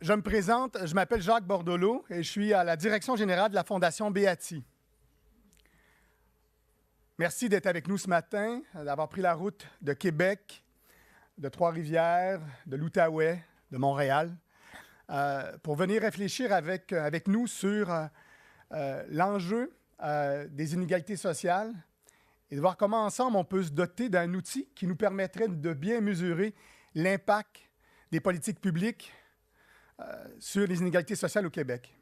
Je me présente, je m'appelle Jacques Bordelot et je suis à la direction générale de la Fondation Beati. Merci d'être avec nous ce matin, d'avoir pris la route de Québec, de Trois-Rivières, de l'Outaouais, de Montréal, pour venir réfléchir avec nous sur l'enjeu des inégalités sociales et de voir comment ensemble on peut se doter d'un outil qui nous permettrait de bien mesurer l'impact des politiques publiques sur les inégalités sociales au Québec.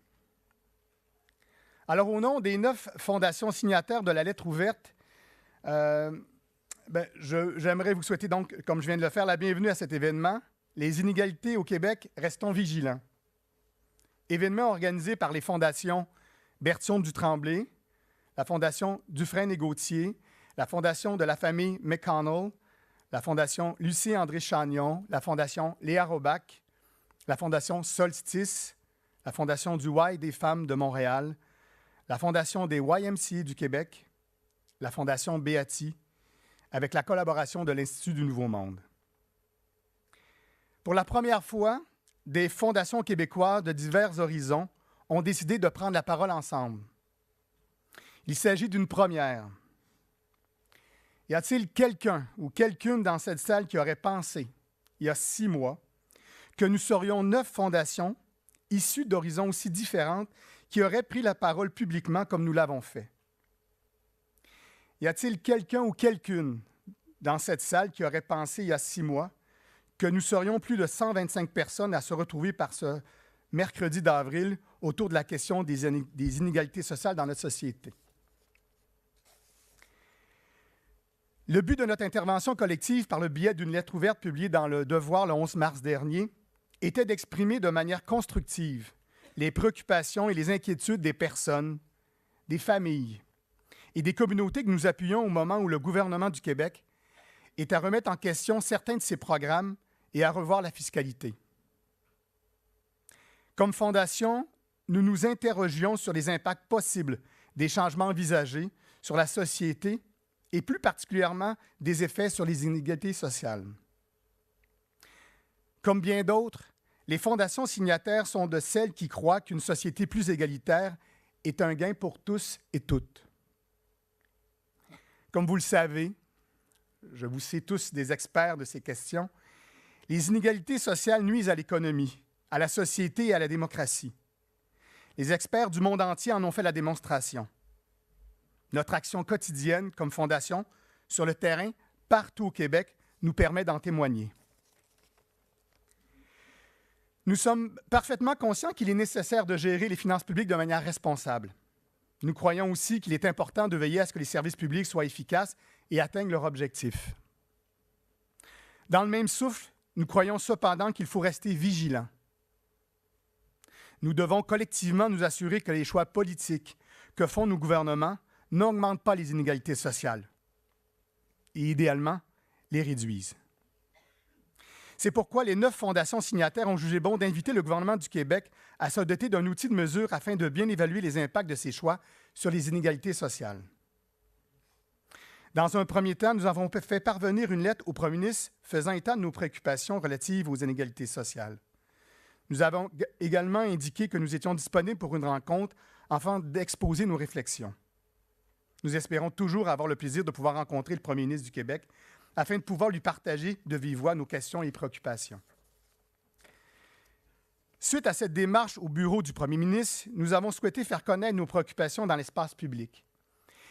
Alors, au nom des 9 fondations signataires de la lettre ouverte, j'aimerais vous souhaiter donc, comme je viens de le faire, la bienvenue à cet événement. Les inégalités au Québec, restons vigilants. Événement organisé par les fondations Berthiaume du Tremblay, la Fondation Dufresne et Gauthier, la Fondation de la famille McConnell, la Fondation Lucie-André Chagnon, la Fondation Léa Robach, la Fondation Solstice, la Fondation du Y des femmes de Montréal, la Fondation des YMCA du Québec, la Fondation Beati, avec la collaboration de l'Institut du Nouveau Monde. Pour la première fois, des fondations québécoises de divers horizons ont décidé de prendre la parole ensemble. Il s'agit d'une première. Y a-t-il quelqu'un ou quelqu'une dans cette salle qui aurait pensé, il y a 6 mois, que nous serions 9 fondations issues d'horizons aussi différentes qui auraient pris la parole publiquement comme nous l'avons fait? Y a-t-il quelqu'un ou quelqu'une dans cette salle qui aurait pensé il y a 6 mois que nous serions plus de 125 personnes à se retrouver par ce mercredi d'avril autour de la question des inégalités sociales dans notre société? Le but de notre intervention collective par le biais d'une lettre ouverte publiée dans Le Devoir le 11 mars dernier était d'exprimer de manière constructive les préoccupations et les inquiétudes des personnes, des familles et des communautés que nous appuyons au moment où le gouvernement du Québec est à remettre en question certains de ses programmes et à revoir la fiscalité. Comme fondation, nous nous interrogions sur les impacts possibles des changements envisagés sur la société et plus particulièrement des effets sur les inégalités sociales. Comme bien d'autres, les fondations signataires sont de celles qui croient qu'une société plus égalitaire est un gain pour tous et toutes. Comme vous le savez, je vous sais tous des experts de ces questions, les inégalités sociales nuisent à l'économie, à la société et à la démocratie. Les experts du monde entier en ont fait la démonstration. Notre action quotidienne comme fondation, sur le terrain, partout au Québec, nous permet d'en témoigner. Nous sommes parfaitement conscients qu'il est nécessaire de gérer les finances publiques de manière responsable. Nous croyons aussi qu'il est important de veiller à ce que les services publics soient efficaces et atteignent leur objectif. Dans le même souffle, nous croyons cependant qu'il faut rester vigilants. Nous devons collectivement nous assurer que les choix politiques que font nos gouvernements n'augmentent pas les inégalités sociales et, idéalement, les réduisent. C'est pourquoi les 9 fondations signataires ont jugé bon d'inviter le gouvernement du Québec à se doter d'un outil de mesure afin de bien évaluer les impacts de ses choix sur les inégalités sociales. Dans un premier temps, nous avons fait parvenir une lettre au premier ministre faisant état de nos préoccupations relatives aux inégalités sociales. Nous avons également indiqué que nous étions disponibles pour une rencontre afin d'exposer nos réflexions. Nous espérons toujours avoir le plaisir de pouvoir rencontrer le premier ministre du Québec afin de pouvoir lui partager de vive voix nos questions et préoccupations. Suite à cette démarche au bureau du premier ministre, nous avons souhaité faire connaître nos préoccupations dans l'espace public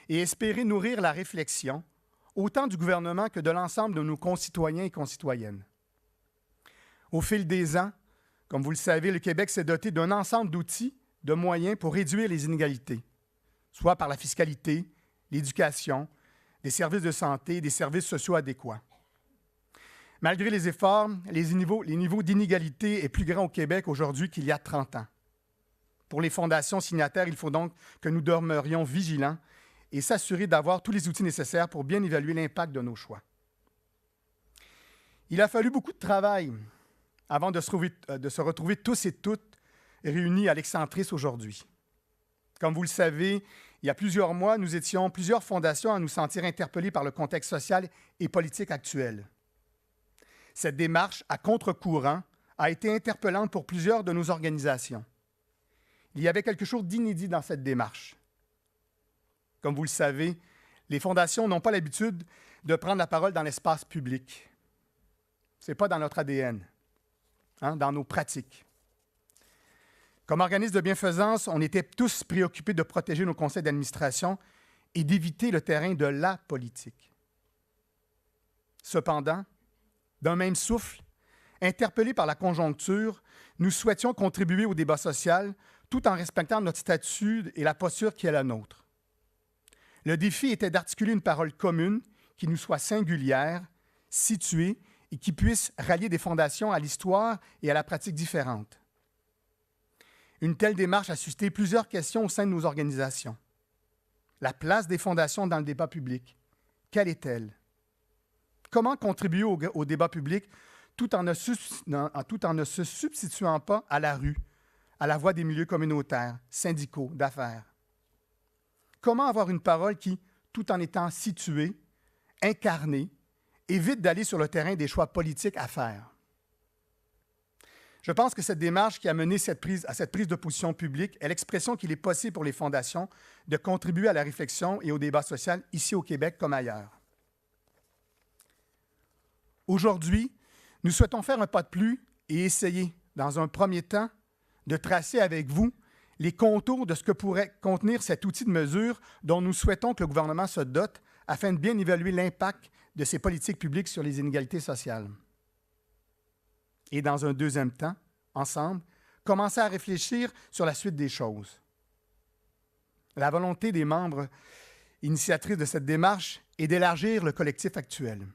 et espérer nourrir la réflexion autant du gouvernement que de l'ensemble de nos concitoyens et concitoyennes. Au fil des ans, comme vous le savez, le Québec s'est doté d'un ensemble d'outils, de moyens pour réduire les inégalités, soit par la fiscalité, l'éducation, des services de santé, des services sociaux adéquats. Malgré les efforts, les niveaux d'inégalité est plus grand au Québec aujourd'hui qu'il y a 30 ans. Pour les fondations signataires, il faut donc que nous demeurions vigilants et s'assurer d'avoir tous les outils nécessaires pour bien évaluer l'impact de nos choix. Il a fallu beaucoup de travail avant de se retrouver tous et toutes réunis à l'Excentris aujourd'hui. Comme vous le savez, il y a plusieurs mois, nous étions plusieurs fondations à nous sentir interpellés par le contexte social et politique actuel. Cette démarche à contre-courant a été interpellante pour plusieurs de nos organisations. Il y avait quelque chose d'inédit dans cette démarche. Comme vous le savez, les fondations n'ont pas l'habitude de prendre la parole dans l'espace public. Ce n'est pas dans notre ADN, dans nos pratiques. Comme organisme de bienfaisance, on était tous préoccupés de protéger nos conseils d'administration et d'éviter le terrain de la politique. Cependant, d'un même souffle, interpellés par la conjoncture, nous souhaitions contribuer au débat social tout en respectant notre statut et la posture qui est la nôtre. Le défi était d'articuler une parole commune qui nous soit singulière, située et qui puisse rallier des fondations à l'histoire et à la pratique différente. Une telle démarche a suscité plusieurs questions au sein de nos organisations. La place des fondations dans le débat public, quelle est-elle? Comment contribuer au débat public tout en ne se substituant pas à la rue, à la voix des milieux communautaires, syndicaux, d'affaires? Comment avoir une parole qui, tout en étant située, incarnée, évite d'aller sur le terrain des choix politiques à faire? Je pense que cette démarche qui a mené à cette prise de position publique est l'expression qu'il est possible pour les fondations de contribuer à la réflexion et au débat social ici au Québec comme ailleurs. Aujourd'hui, nous souhaitons faire un pas de plus et essayer, dans un premier temps, de tracer avec vous les contours de ce que pourrait contenir cet outil de mesure dont nous souhaitons que le gouvernement se dote afin de bien évaluer l'impact de ses politiques publiques sur les inégalités sociales. Et dans un deuxième temps, ensemble, commencer à réfléchir sur la suite des choses. La volonté des membres initiatrices de cette démarche est d'élargir le collectif actuel.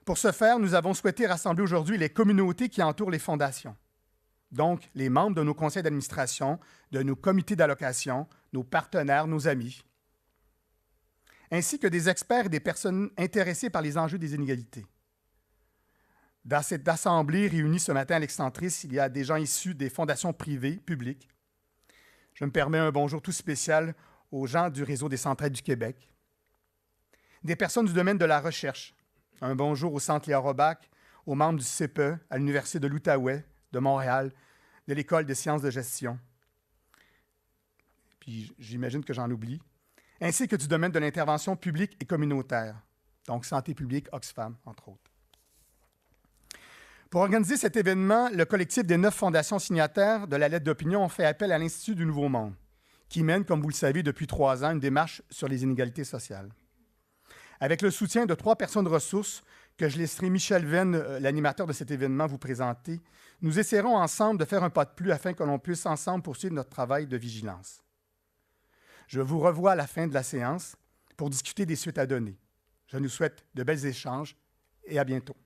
Pour ce faire, nous avons souhaité rassembler aujourd'hui les communautés qui entourent les fondations, donc les membres de nos conseils d'administration, de nos comités d'allocation, nos partenaires, nos amis, ainsi que des experts et des personnes intéressées par les enjeux des inégalités. Dans cette assemblée réunie ce matin à l'Excentrice, il y a des gens issus des fondations privées, publiques. Je me permets un bonjour tout spécial aux gens du Réseau des Centraides du Québec. Des personnes du domaine de la recherche. Un bonjour au Centre Léa Robach, aux membres du CPE, à l'Université de l'Outaouais, de Montréal, de l'École des sciences de gestion. Puis j'imagine que j'en oublie. Ainsi que du domaine de l'intervention publique et communautaire. Donc santé publique, Oxfam, entre autres. Pour organiser cet événement, le collectif des 9 fondations signataires de la lettre d'opinion ont fait appel à l'Institut du Nouveau Monde, qui mène, comme vous le savez, depuis 3 ans, une démarche sur les inégalités sociales. Avec le soutien de 3 personnes ressources, que je laisserai Michel Venn, l'animateur de cet événement, vous présenter, nous essaierons ensemble de faire un pas de plus afin que l'on puisse ensemble poursuivre notre travail de vigilance. Je vous revois à la fin de la séance pour discuter des suites à donner. Je nous souhaite de bels échanges et à bientôt.